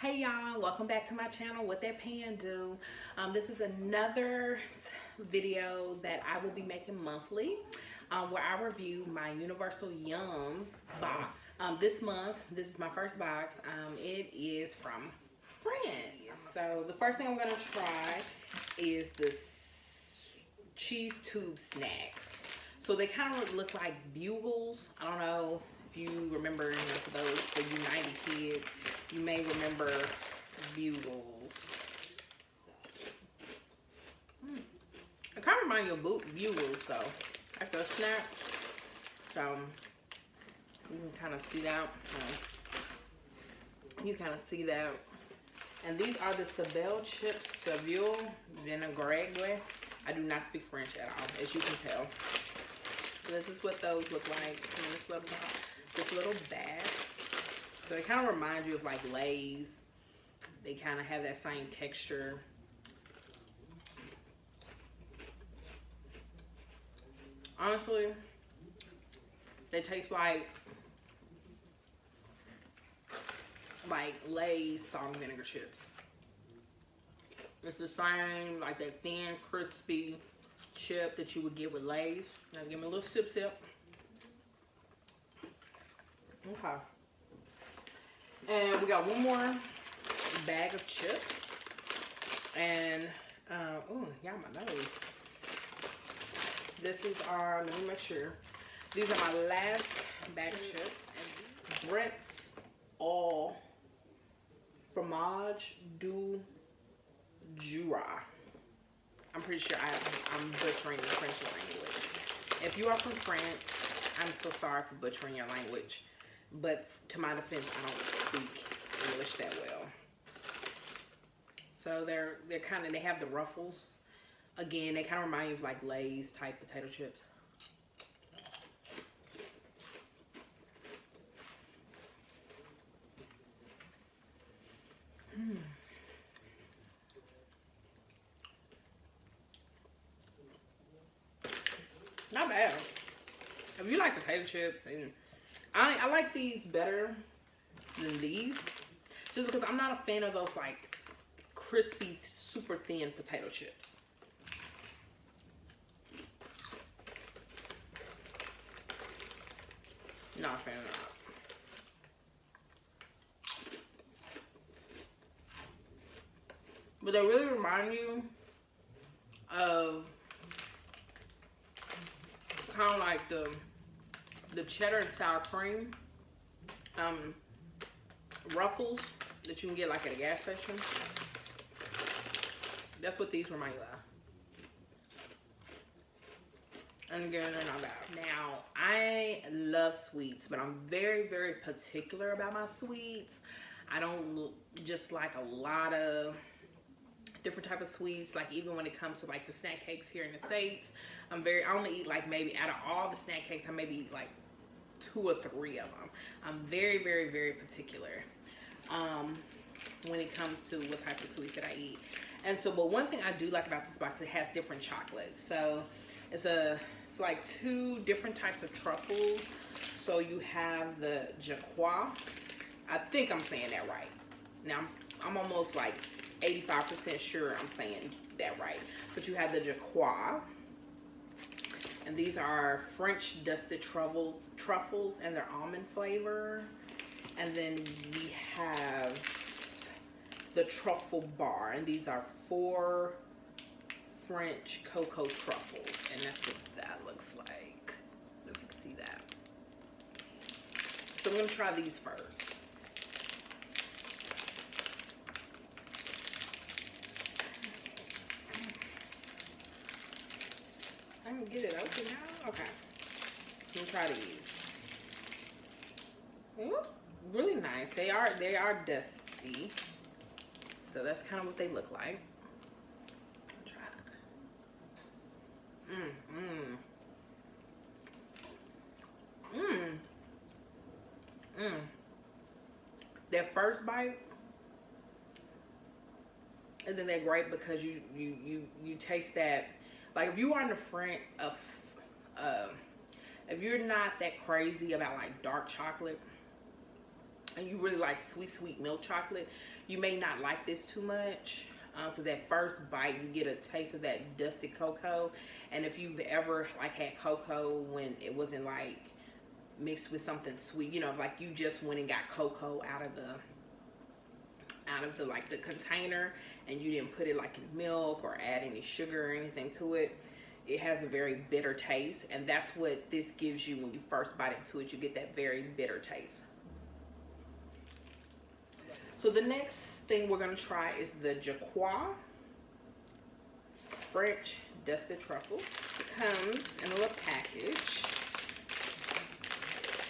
Hey y'all, welcome back to my channel, What That Pan Do. This is another video that I will be making monthly, where I review my Universal Yums box. This month, this is my first box. It is from Friends. So the first thing I'm gonna try is this cheese tube snacks. So they kind of look like bugles. I don't know if you remember, for those for you 90 kids, you may remember bugles. It kind of reminds you of bugles, so after a snack. So you can kind of see that. You kind of see that. And these are the Sable chips, Sable vinaigrette. I do not speak French at all, as you can tell. So this is what those look like in this little bag. So they kind of remind you of like Lay's. They kind of have that same texture. Honestly, they taste like Lay's salt and vinegar chips. It's the same, like that thin, crispy chip that you would get with Lay's. Now give me a little sip. Okay. And we got one more bag of chips. And, oh, yeah, my nose. This is our, let me make sure. These are my last bag of chips. And Brent's All Fromage du Jura. I'm pretty sure I'm butchering the French language. If you are from France, I'm so sorry for butchering your language. But to my defense, I don't speak English that well. So they're kind of, they have the ruffles. Again, they kind of remind you of like Lay's type potato chips. Not bad. If you like potato chips, and I like these better than these, just because I'm not a fan of those like crispy, super thin potato chips. Not a fan of that. But they really remind you of kind of like the cheddar and sour cream Ruffles that you can get like at a gas station. That's what these remind you of. And again, they're not bad. Now, I love sweets, but I'm very, very particular about my sweets. I don't just like a lot of different type of sweets. Like even when it comes to like the snack cakes here in the States, I only eat like maybe out of all the snack cakes, I maybe eat like 2 or 3 of them. I'm very, very, very particular when it comes to what type of sweets that I eat. And so, but one thing I do like about this box, it has different chocolates. So it's like 2 different types of truffles. So you have the Jacquard. I think I'm saying that right. Now I'm almost like 85% sure I'm saying that right. But you have the Jacquard. And these are French dusted truffles, and they're almond flavor. And then we have the truffle bar, and these are 4 French cocoa truffles, and that's what that looks like. If you can see that. So I'm gonna try these first. I can get it open now. Okay. Let me try these. Ooh, really nice. They are dusty. So that's kind of what they look like. Try it. That first bite isn't that great because you taste that, like if you are in the front of if you're not that crazy about like dark chocolate, and you really like sweet milk chocolate, you may not like this too much, because that first bite you get a taste of that dusted cocoa. And if you've ever like had cocoa when it wasn't like mixed with something sweet, you know, like you just went and got cocoa out of the like the container, and you didn't put it like in milk or add any sugar or anything to it, it has a very bitter taste. And that's what this gives you when you first bite into it. You get that very bitter taste. So the next thing we're going to try is the Jacquard French Dusted Truffle. It comes in a little package.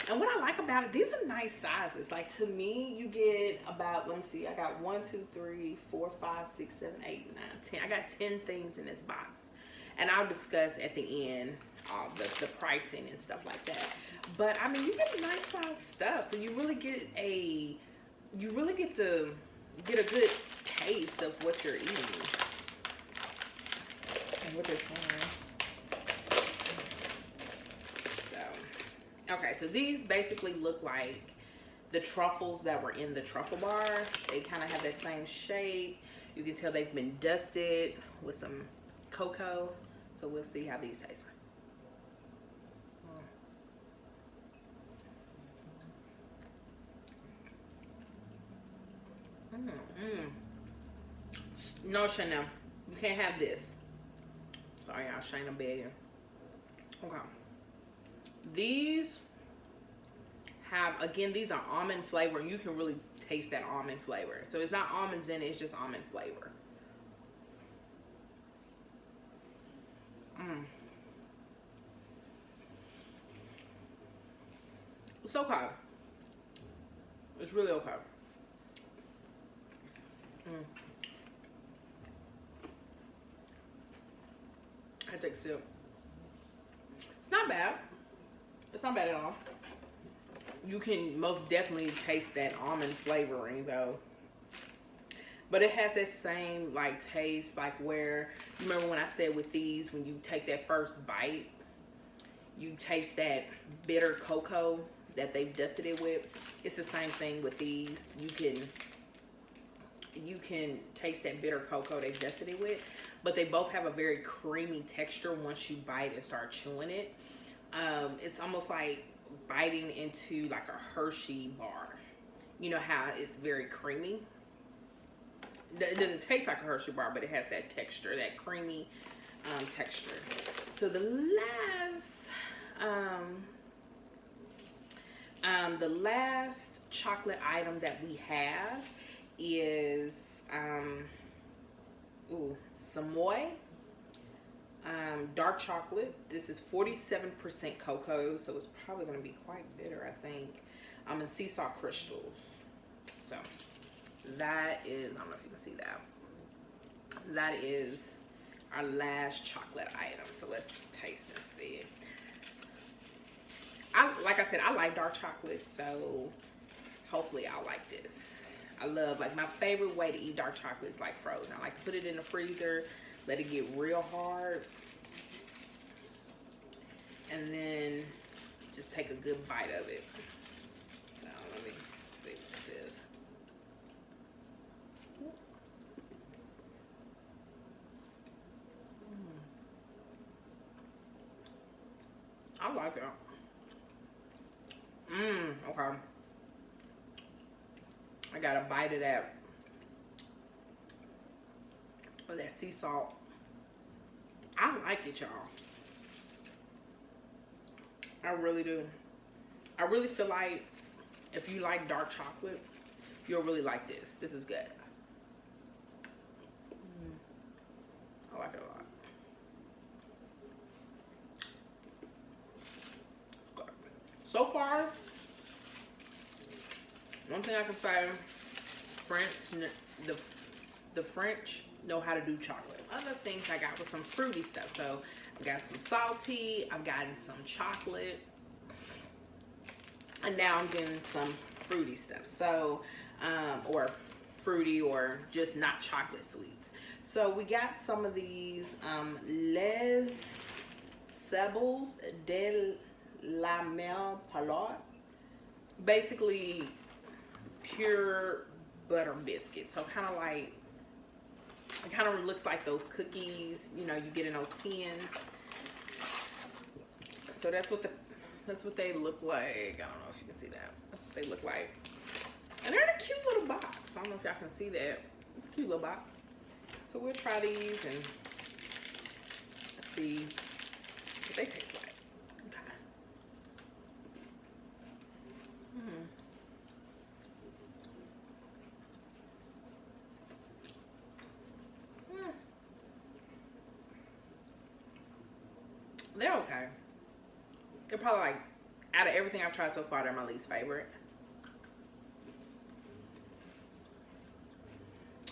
And what I like about it, these are nice sizes. Like, to me, you get about, let me see, I got 1, 2, 3, 4, 5, 6, 7, 8, 9, 10. I got 10 things in this box. And I'll discuss at the end the pricing and stuff like that. But I mean, you get nice size stuff. So you really get to get a good taste of what you're eating and what they're trying. Okay, so these basically look like the truffles that were in the truffle bar. They kind of have that same shape. You can tell they've been dusted with some cocoa. So we'll see how these taste. No, Chanel, you can't have this. Sorry, y'all, Shayna begging. Okay. These have, again, these are almond flavor, and you can really taste that almond flavor. So it's not almonds in it, it's just almond flavor. It's okay. It's really okay. I take a sip. It's not bad. It's not bad at all. You can most definitely taste that almond flavoring though. But it has that same like taste, like where, you remember when I said with these, when you take that first bite, you taste that bitter cocoa that they've dusted it with. It's the same thing with these. You can taste that bitter cocoa they've dusted it with, but they both have a very creamy texture once you bite and start chewing it. It's almost like biting into like a Hershey bar. You know how it's very creamy? It doesn't taste like a Hershey bar, but it has that texture, that creamy texture. So the last chocolate item that we have is Samoy dark chocolate. This is 47% cocoa, so it's probably going to be quite bitter, I think. And sea salt crystals. So that is, I don't know if you can see that. That is our last chocolate item. So let's taste and see. Like I said, I like dark chocolate, so hopefully I'll like this. I love, like, my favorite way to eat dark chocolate is like frozen. I like to put it in the freezer, let it get real hard, and then just take a good bite of it. So let me see what this is. I like it. Okay. I got a bite of that. Of that sea salt. I like it, y'all. I really do. I really feel like if you like dark chocolate, you'll really like this. This is good. I like it a lot. So far, one thing I can say, the French know how to do chocolate. Other things I got was some fruity stuff. So I got some salty, I've gotten some chocolate, and now I'm getting some fruity stuff. So, or fruity or just not chocolate sweets. So we got some of these Les Sables de la Mer Palot. Basically, pure butter biscuits. So kind of like, it kind of looks like those cookies, you know, you get in those tins. So that's what they look like. I don't know if you can see that. That's what they look like. And they're in a cute little box. I don't know if y'all can see that. It's a cute little box. So we'll try these and see what they taste like. Okay. They're okay. They're probably like, out of everything I've tried so far, they're my least favorite.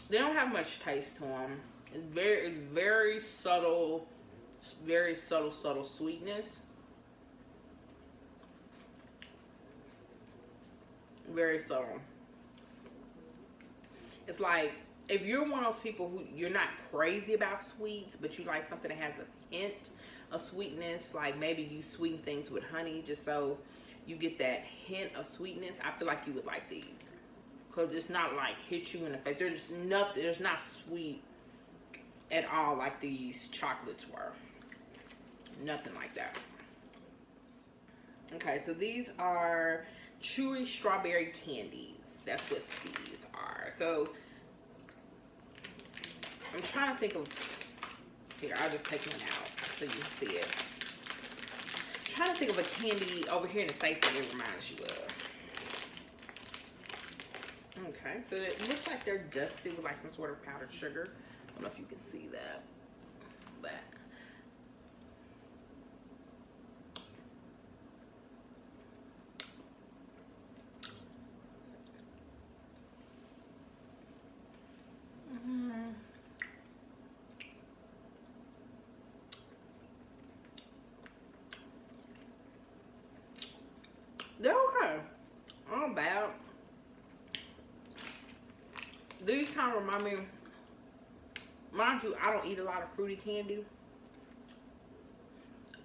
They don't have much taste to them. It's very subtle, subtle sweetness. Very subtle. It's like, if you're one of those people who, you're not crazy about sweets, but you like something that has a hint of sweetness, like maybe you sweeten things with honey just so you get that hint of sweetness, I feel like you would like these. Because it's not like hit you in the face. There's nothing, there's not sweet at all like these chocolates were. Nothing like that. Okay, so these are chewy strawberry candies. That's what these are. So I'm trying to think of, here, I'll just take one out so you can see it. I'm trying to think of a candy over here in the face that it reminds you of. Okay, so it looks like they're dusted with like some sort of powdered sugar. I don't know if you can see that, but they're okay. Not bad. These kind of remind me, mind you, I don't eat a lot of fruity candy.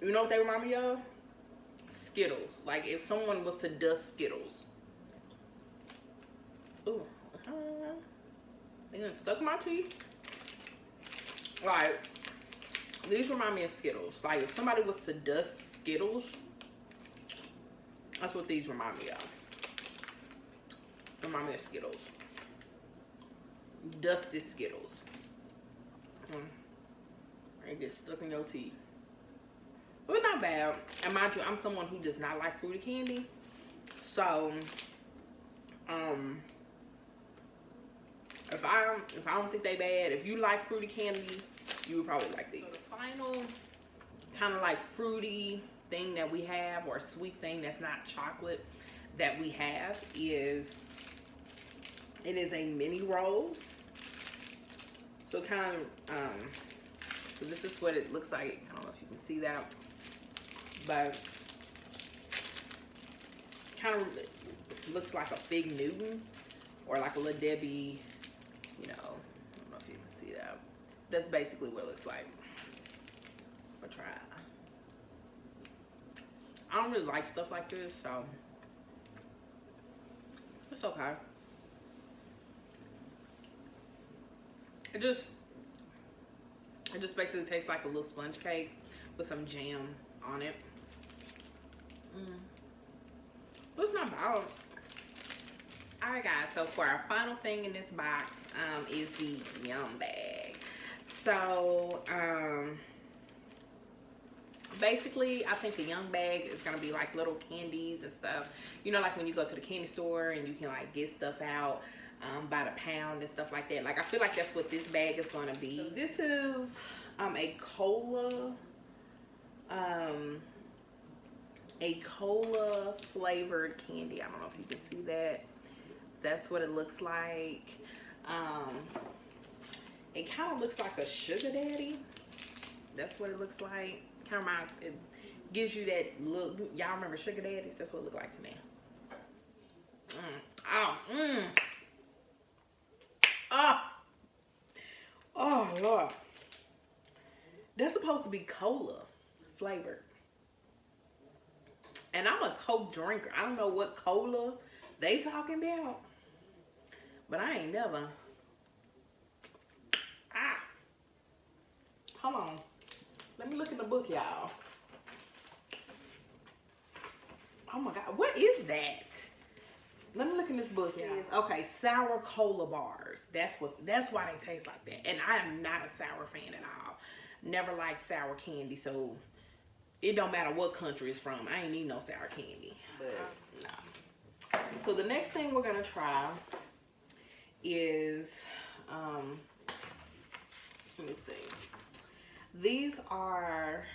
You know what they remind me of? Skittles. Like if someone was to dust Skittles. Ooh. They done stuck in my teeth. Like, these remind me of Skittles. Like if somebody was to dust Skittles, that's what these remind me of. Remind me of Skittles. Dusted Skittles. They get stuck in your teeth. But it's not bad. And mind you, I'm someone who does not like fruity candy. So, if I don't think they bad, if you like fruity candy, you would probably like these. So the final kind of like fruity thing that we have, or sweet thing that's not chocolate that we have, is it is a mini roll. So kind of, so this is what it looks like. I don't know if you can see that, but kind of looks like a Fig Newton or like a Little Debbie, you know, I don't know if you can see that. That's basically what it looks like. I'll try it. I don't really like stuff like this, so it's okay. It just basically tastes like a little sponge cake with some jam on it. But it's not bad. Alright guys, so for our final thing in this box is the Yum bag. So basically I think the Yum bag is gonna be like little candies and stuff. You know, like when you go to the candy store and you can like get stuff out by the pound and stuff like that. Like I feel like that's what this bag is going to be. So this is a cola flavored candy. I don't know if you can see that. That's what it looks like. It kind of looks like a sugar daddy. That's what it looks like. Kind of reminds, it gives you that look. Y'all remember sugar daddies? That's what it looked like to me. Oh Lord, that's supposed to be cola flavored, and I'm a Coke drinker. I don't know what cola they talking about, but I ain't never. Ah, hold on. Let me look in the book, y'all. Oh my God, what is that? Let me look in this book, y'all. Okay, sour cola bars. That's why they taste like that. And I am not a sour fan at all. Never liked sour candy, so it don't matter what country it's from. I ain't need no sour candy. But no. So the next thing we're gonna try is let me see. These are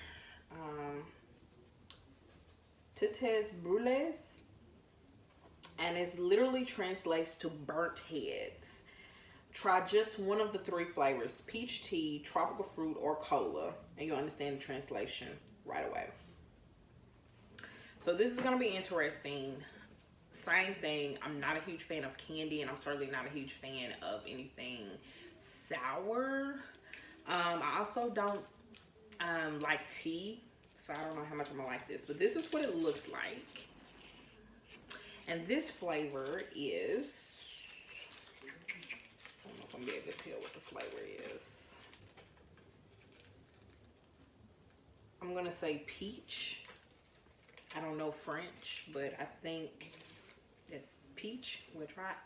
Têtes Brûlées, and it literally translates to burnt heads. Try just one of the 3 flavors: peach tea, tropical fruit, or cola, and you'll understand the translation right away. So this is going to be interesting. Same thing, I'm not a huge fan of candy, and I'm certainly not a huge fan of anything sour. I also don't like tea, so I don't know how much I'm going to like this, but this is what it looks like. And this flavor is, I don't know if I'm going to be able to tell what the flavor is. I'm going to say peach. I don't know French, but I think it's peach. We'll try it.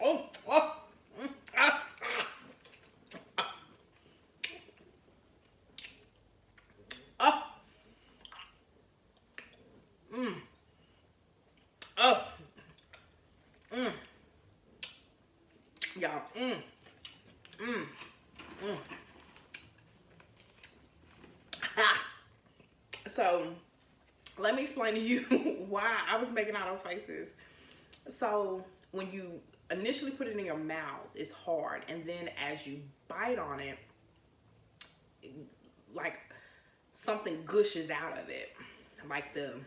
Oh, oh. Ah. Oh. Oh. Y'all. So, let me explain to you why I was making all those faces. So, when you initially put it in your mouth, it's hard, and then as you bite on it, like something gushes out of it, like if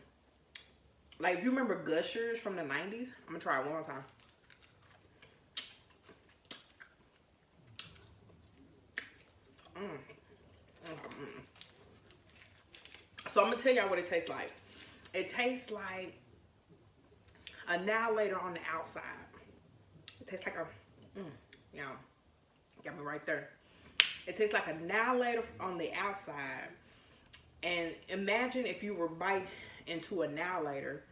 you remember Gushers from the 90s. I'm gonna try it one more time. So I'm gonna tell y'all what it tastes like. It tastes like a Annihilator on the outside. It tastes like a, y'all, got me right there. It tastes like a Annihilator on the outside. And imagine if you were bite into a Annihilator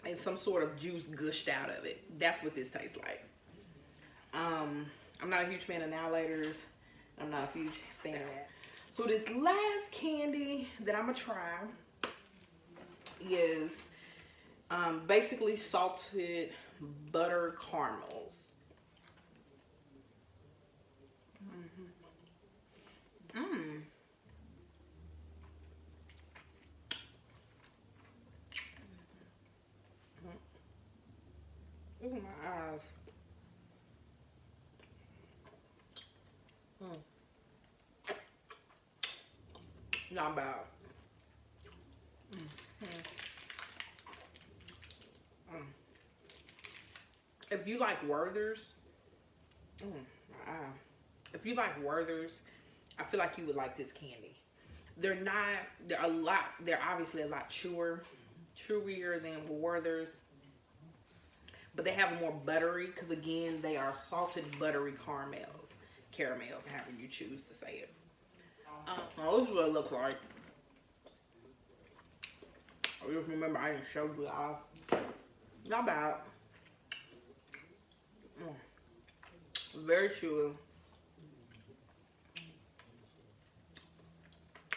and some sort of juice gushed out of it. That's what this tastes like. I'm not a huge fan of Annihilators. I'm not a huge fan of that. So this last candy that I'm gonna try is basically salted butter caramels. Look at my eyes. Not bad. If you like Werther's, if you like Werther's, I feel like you would like this candy. They're obviously a lot chewier than Werther's, but they have more buttery, because again, they are salted buttery caramels, however you choose to say it. This is what it looks like. I just remember I didn't show you all. Not bad. Very chewy.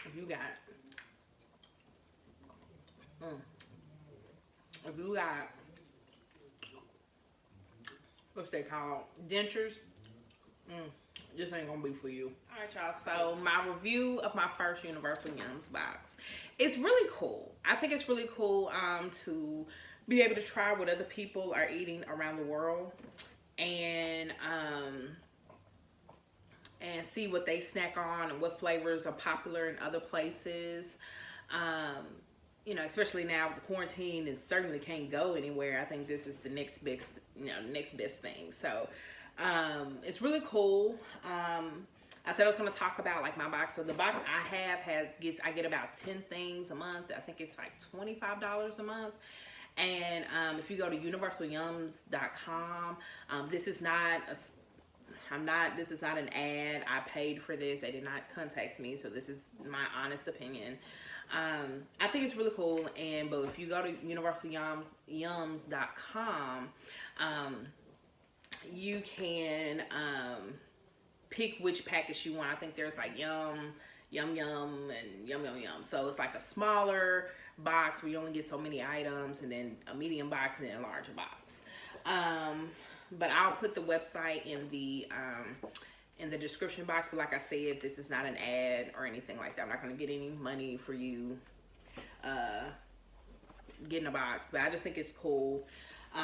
If you got what's they called, dentures, this ain't gonna be for you. All right, y'all, so my review of my first Universal Yums box. It's really cool. I think it's really cool to be able to try what other people are eating around the world, and see what they snack on and what flavors are popular in other places. You know, especially now with the quarantine and certainly can't go anywhere. I think this is the next best thing. So it's really cool. I said I was going to talk about like my box. So the box I have I get about 10 things a month. I think it's like $25 a month. And if you go to universalyums.com, this is not this is not an ad. I paid for this. They did not contact me. So this is my honest opinion. I think it's really cool. But if you go to universalyums.com, you can pick which package you want. I think there's like yum, and yum. So it's like a smaller box where you only get so many items, and then a medium box, and then a larger box. But I'll put the website in the description box. But like I said, this is not an ad or anything like that. I'm not going to get any money for you getting a box. But I just think it's cool.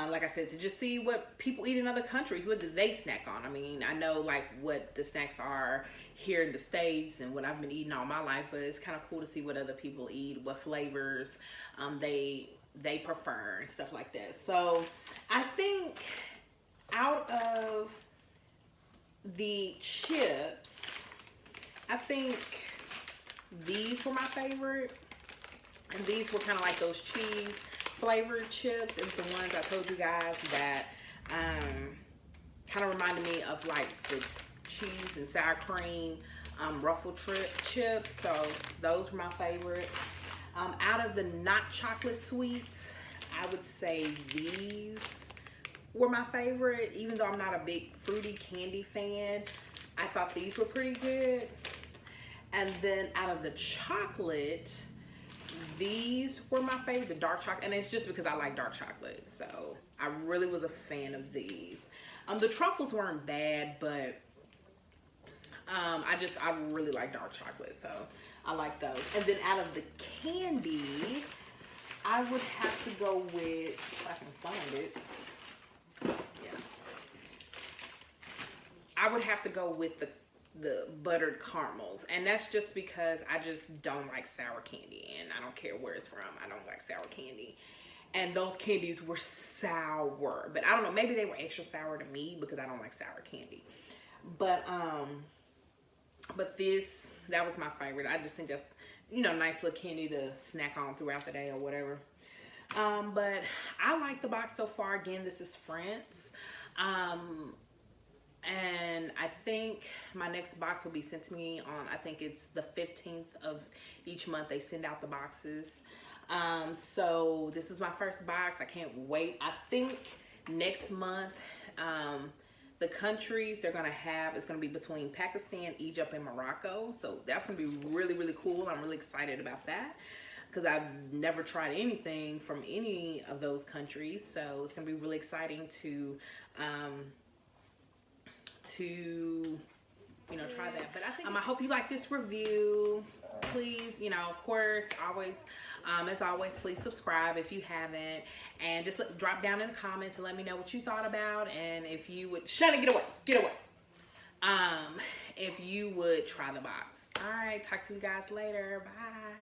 Like I said, to just see what people eat in other countries. What do they snack on? I mean, I know like what the snacks are here in the States and what I've been eating all my life, but it's kind of cool to see what other people eat, what flavors they prefer and stuff like that. So I think out of the chips, I think these were my favorite. And these were kind of like those cheese flavored chips. It was the ones I told you guys that kind of reminded me of like the cheese and sour cream ruffle chips. So those were my favorite. Out of the not chocolate sweets, I would say these were my favorite. Even though I'm not a big fruity candy fan, I thought these were pretty good. And then out of the chocolate, these were my favorite, the dark chocolate, and it's just because I like dark chocolate. So I really was a fan of these. The truffles weren't bad, but I really like dark chocolate, so I like those. And then out of the candy, I would have to go with, if I can find it, yeah, I would have to go with the buttered caramels, and that's just because I just don't like sour candy, and I don't care where it's from. I don't like sour candy, and those candies were sour, but I don't know, maybe they were extra sour to me because I don't like sour candy. But that was my favorite. I just think that's, you know, nice little candy to snack on throughout the day or whatever. But I like the box so far. Again, this is France. And I think my next box will be sent to me on, I think it's the 15th of each month they send out the boxes. So this was my first box. I can't wait. I think next month, the countries they're going to have is going to be between Pakistan, Egypt, and Morocco. So that's going to be really, really cool. I'm really excited about that because I've never tried anything from any of those countries. So it's going to be really exciting to try that. But I think I hope you like this review. Please, of course, always, as always, please subscribe if you haven't, and just drop down in the comments and let me know what you thought about, and if you would, Shana, get away. If you would try the box. All right, talk to you guys later. Bye.